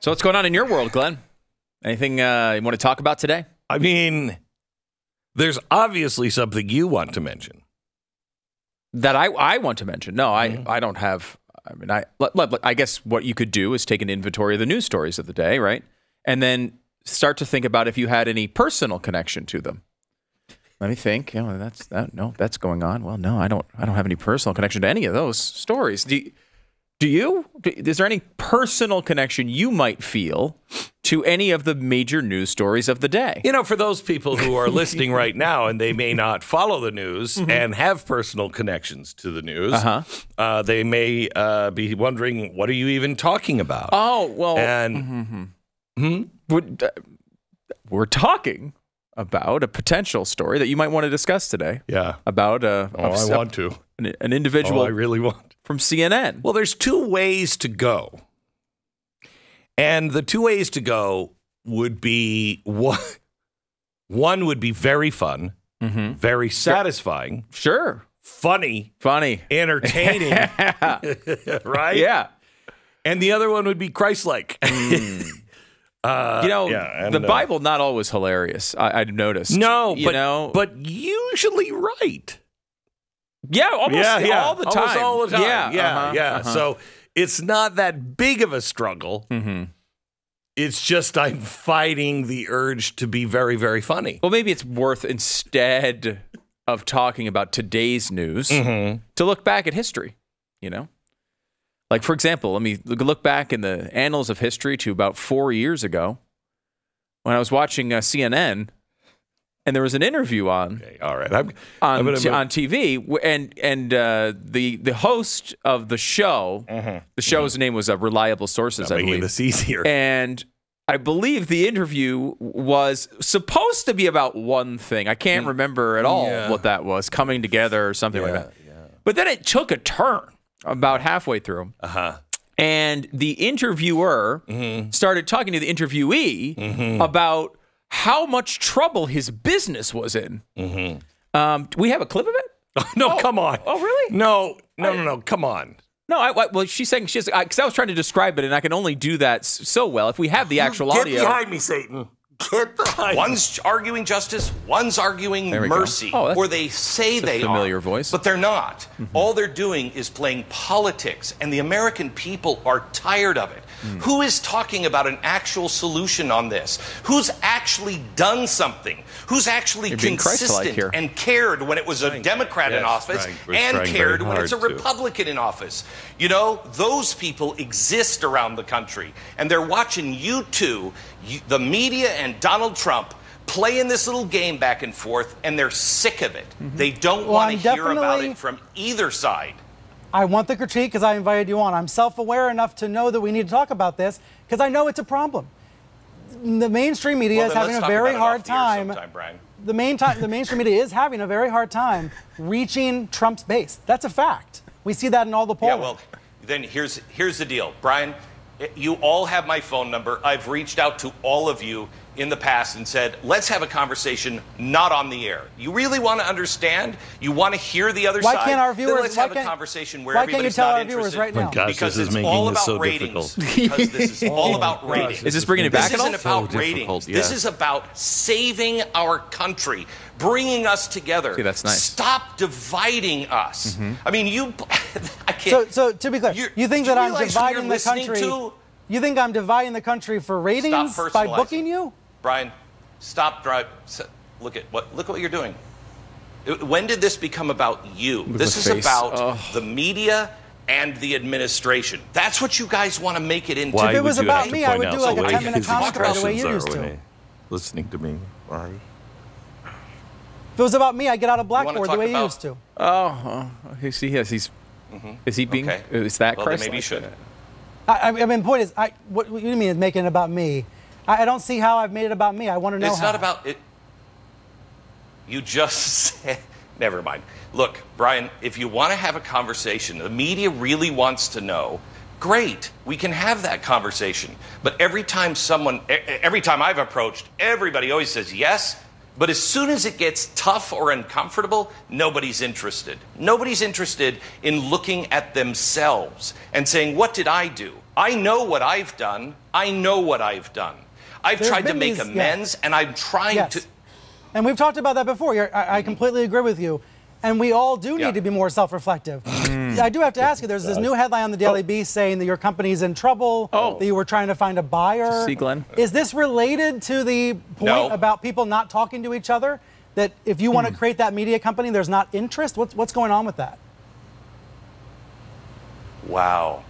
So what's going on in your world, Glenn? Anything you want to talk about today? I mean, there's obviously something you want to mention. That I want to mention. No, I don't have. I mean, I guess what you could do is take an inventory of the news stories of the day, right? And then start to think about if you had any personal connection to them. Let me think. You know, that's going on. Well, no, I don't have any personal connection to any of those stories. Do you? Is there any personal connection you might feel to any of the major news stories of the day? You know, for those people who are listening right now and they may not follow the news and have personal connections to the news, they may be wondering, what are you even talking about? Oh, well, and we're talking about a potential story that you might want to discuss today. Yeah. About I want to. An individual. I really want. From CNN. Well, there's two ways to go. And the two ways to go would be, one would be very fun, very satisfying. Sure. Funny. Entertaining. Right? Yeah. And the other one would be Christ-like. You know, the Bible not always hilarious, I've noticed. No, but usually right. Yeah, almost all the time. Almost all the time. Yeah. So it's not that big of a struggle. It's just I'm fighting the urge to be very, very funny. Well, maybe it's worth, instead of talking about today's news, to look back at history, you know? Like, for example, let me look back in the annals of history to about 4 years ago when I was watching CNN. And there was an interview on on TV, and the host of the show, the show's name was Reliable Sources, I believe. Making this easier. And I believe the interview was supposed to be about one thing. I can't remember at all what that was, coming together or something like that. Yeah. But then it took a turn about halfway through. And the interviewer started talking to the interviewee about how much trouble his business was in. We have a clip of it? No, come on. Oh, really? No, come on. No, well, she's saying, because I was trying to describe it, and I can only do that so well if we have the actual audio. Get behind me, Satan. Get behind me. One's arguing justice, one's arguing mercy, or they say they are. Familiar voice. But they're not. All they're doing is playing politics, and the American people are tired of it. Who is talking about an actual solution on this? Who's actually done something? Who's actually consistent and cared when it was a Democrat in office and cared when it's a Republican in office? You know, those people exist around the country, and they're watching you two, the media and Donald Trump, playing this little game back and forth, and they're sick of it. They don't want to hear about it from either side. I want the critique because I invited you on. I'm self-aware enough to know that we need to talk about this because I know it's a problem. The mainstream media is having a very hard time. The mainstream media is having a very hard time reaching Trump's base. That's a fact. We see that in all the polls. Yeah, well, then here's the deal, Brian. You all have my phone number. I've reached out to all of you in the past and said, let's have a conversation not on the air. You really want to understand? You want to hear the other side? Why can't our viewers? Then let's have a conversation where everybody's not interested. Why can't you tell our viewers right now? Gosh, because this is it's making all this about so ratings. difficult. Because this is all about ratings. Is this bringing it back at all? This isn't about ratings. Yeah. This is about saving our country, bringing us together. See, that's nice. Stop dividing us. I mean, I can't. So to be clear, you think that I'm dividing the country? You think I'm dividing the country for ratings by booking you? Brian, stop driving. Look what you're doing. When did this become about you? This is about the media and the administration. That's what you guys want to make it into. If it was about me, I would do like a 10-minute commentary the way you used to. Listening to me. If it was about me, I'd get out of Blackboard the way you used to. Is he being? Okay. Is that well, Christ? Maybe you should. I mean, the point is, what do you mean is making it about me? I don't see how I've made it about me. I want to know It's not about it. You just said, never mind. Look, Brian, if you want to have a conversation, the media really wants to know, great, we can have that conversation. But every time I've approached, everybody always says yes. But as soon as it gets tough or uncomfortable, nobody's interested. Nobody's interested in looking at themselves and saying, what did I do? I know what I've done. I know what I've done. I've tried to make amends, and I'm trying to... And we've talked about that before. I completely agree with you. And we all do need to be more self-reflective. I do have to ask you, there's this new headline on the Daily Beast saying that your company's in trouble, that you were trying to find a buyer. See, Glenn? Is this related to the point about people not talking to each other? That if you want to create that media company, there's not interest? What's going on with that? Wow.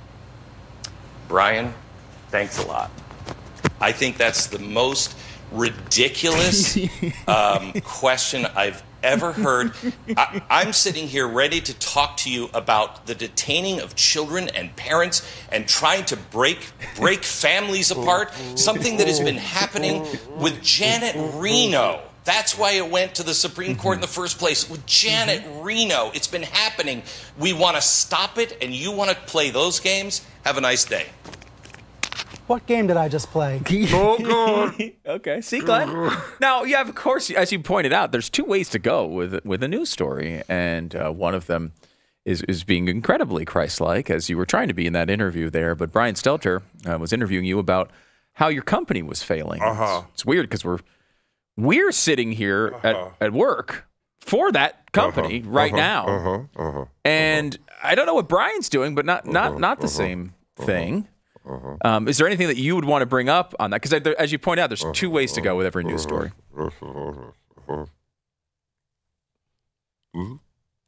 Brian, thanks a lot. I think that's the most ridiculous question I've ever heard. I'm sitting here ready to talk to you about the detaining of children and parents and trying to break families apart, something that has been happening with Janet Reno. That's why it went to the Supreme Court in the first place. With Janet Reno, it's been happening. We want to stop it, and you want to play those games? Have a nice day. What game did I just play? Oh, God. Okay, see, Glenn? Now, yeah, of course, as you pointed out, there's two ways to go with a news story, and one of them is being incredibly Christ-like, as you were trying to be in that interview there. But Brian Stelter was interviewing you about how your company was failing. It's weird because we're sitting here at work for that company right now, and I don't know what Brian's doing, but not the same thing. Is there anything that you would want to bring up on that? Because as you point out, there's two ways to go with every news story.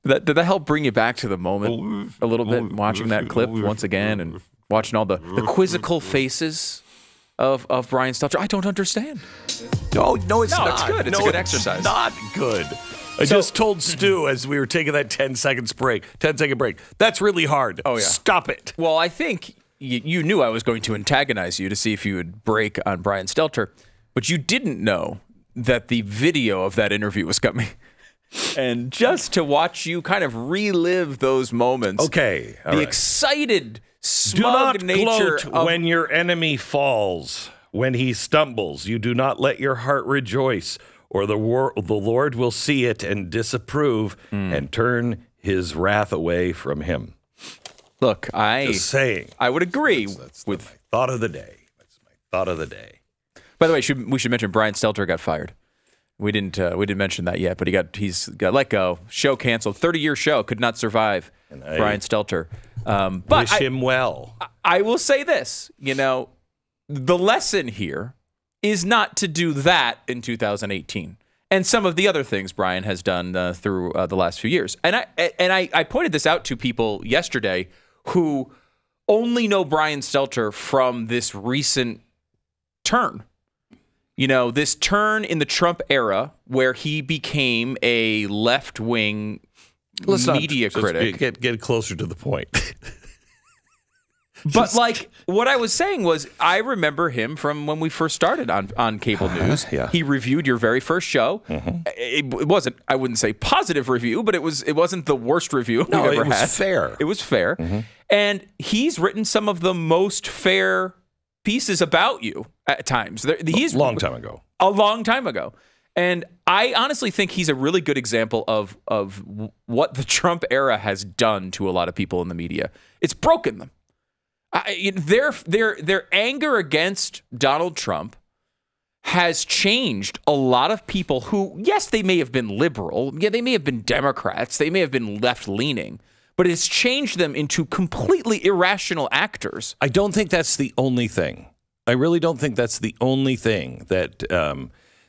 Did that help bring you back to the moment a little bit, watching that clip once again and watching all the quizzical faces of Brian Stelter? I don't understand. No, it's not. It's good. It's a good exercise. Not good. I just told Stu as we were taking that 10-second break, that's really hard. Oh, yeah. Stop it. Well, I think you knew I was going to antagonize you to see if you would break on Brian Stelter, but you didn't know that the video of that interview was coming. And just to watch you kind of relive those moments. Okay. The excited, smug nature. Do not gloat when your enemy falls, when he stumbles. You do not let your heart rejoice, or the Lord will see it and disapprove and turn his wrath away from him. Look, Just saying. I would agree that's with my thought of the day. That's my thought of the day. By the way, we should mention Brian Stelter got fired. We didn't mention that yet, but he's got let go. Show canceled. 30-year show could not survive. Brian Stelter. But wish him well. I will say this. The lesson here is not to do that in 2018, and some of the other things Brian has done through the last few years. And I pointed this out to people yesterday who only know Brian Stelter from this recent turn. This turn in the Trump era where he became a left-wing media critic. Get closer to the point. But what I was saying was, I remember him from when we first started on cable news. Yeah. He reviewed your very first show. It wasn't, I wouldn't say positive review, but it wasn't the worst review we've ever had. It was fair. It was fair. And he's written some of the most fair pieces about you at times. He's a long time ago. A long time ago. And I honestly think he's a really good example of what the Trump era has done to a lot of people in the media. It's broken them. Their anger against Donald Trump has changed a lot of people who, yes, they may have been liberal. Yeah, they may have been Democrats. They may have been left-leaning. But it's changed them into completely irrational actors. I don't think that's the only thing. I really don't think that's the only thing that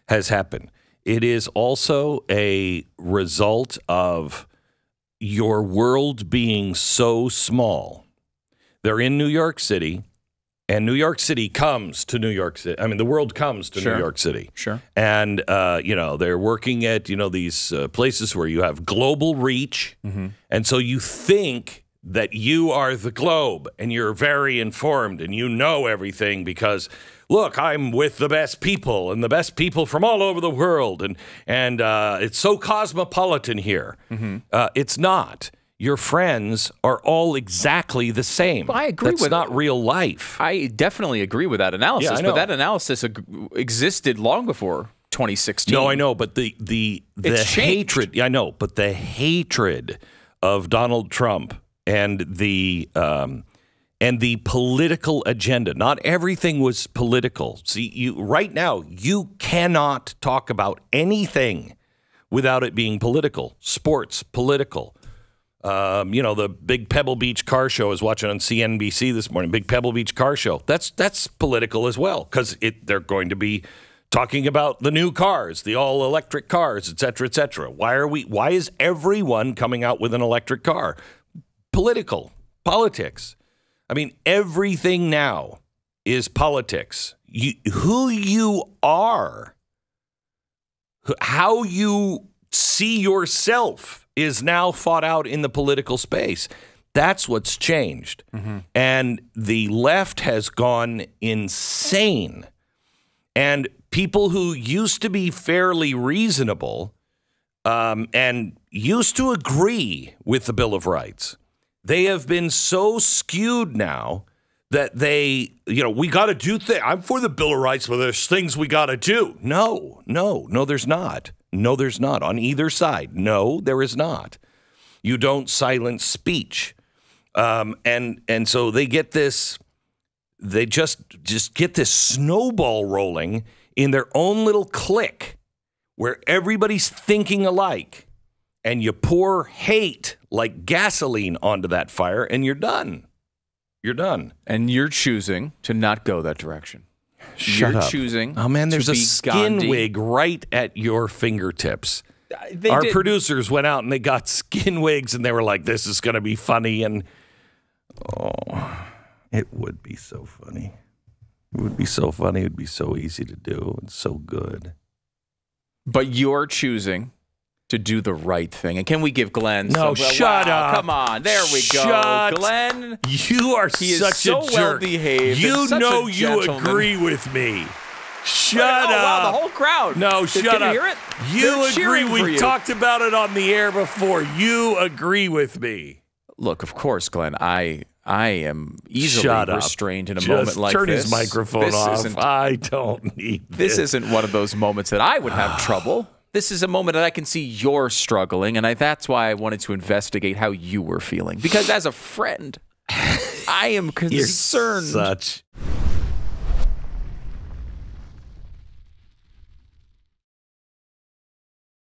has happened. It is also a result of your world being so small. They're in New York City, and New York City comes to New York City. I mean, the world comes to New York City. Sure. And, they're working at, these places where you have global reach. And so you think that you are the globe and you're very informed and you know everything because, look, I'm with the best people and the best people from all over the world. And it's so cosmopolitan here. It's not. Your friends are all exactly the same. Well, I agree That's with not real life. I definitely agree with that analysis, but that analysis existed long before 2016. No, I know, but the hatred. Yeah, I know, but the hatred of Donald Trump and the and the political agenda. Not everything was political. See, right now, you cannot talk about anything without it being political. Sports, political. The big Pebble Beach car show I was watching on CNBC this morning. Big Pebble Beach car show. That's political as well, because they're going to be talking about the new cars, the all-electric cars, et cetera, et cetera. Why is everyone coming out with an electric car? Politics. I mean, everything now is politics. Who you are, how you see yourself is now fought out in the political space. That's what's changed. Mm-hmm. And the left has gone insane. And people who used to be fairly reasonable and used to agree with the Bill of Rights, they have been so skewed now that we got to do things. I'm for the Bill of Rights, but there's things we got to do. No, there's not. No, there's not on either side. No, there is not. You don't silence speech. And so they get this, they just get this snowball rolling in their own little clique where everybody's thinking alike, and you pour hate like gasoline onto that fire, and you're done. You're done. And you're choosing to not go that direction. You're choosing. Oh man, there's a skin Gandhi. wig right at your fingertips. Our producers went out and they got skin wigs, and they were like, "This is going to be funny." And it would be so funny. It would be so funny. It would be so easy to do and so good. But you're choosing to do the right thing. And can we give Glenn shut up. Come on. There we go. Glenn. You are such a jerk. Well behaved. You know you agree with me. Shut up. Wow, the whole crowd. No, shut up. Can you hear it? You agree. We talked about it on the air before. You agree with me. Look, of course, Glenn, I am easily restrained in a moment like turn this. His microphone off. I don't need this. This isn't one of those moments that I would have trouble. This is a moment that I can see you're struggling, and that's why I wanted to investigate how you were feeling. Because as a friend, I am concerned. You're such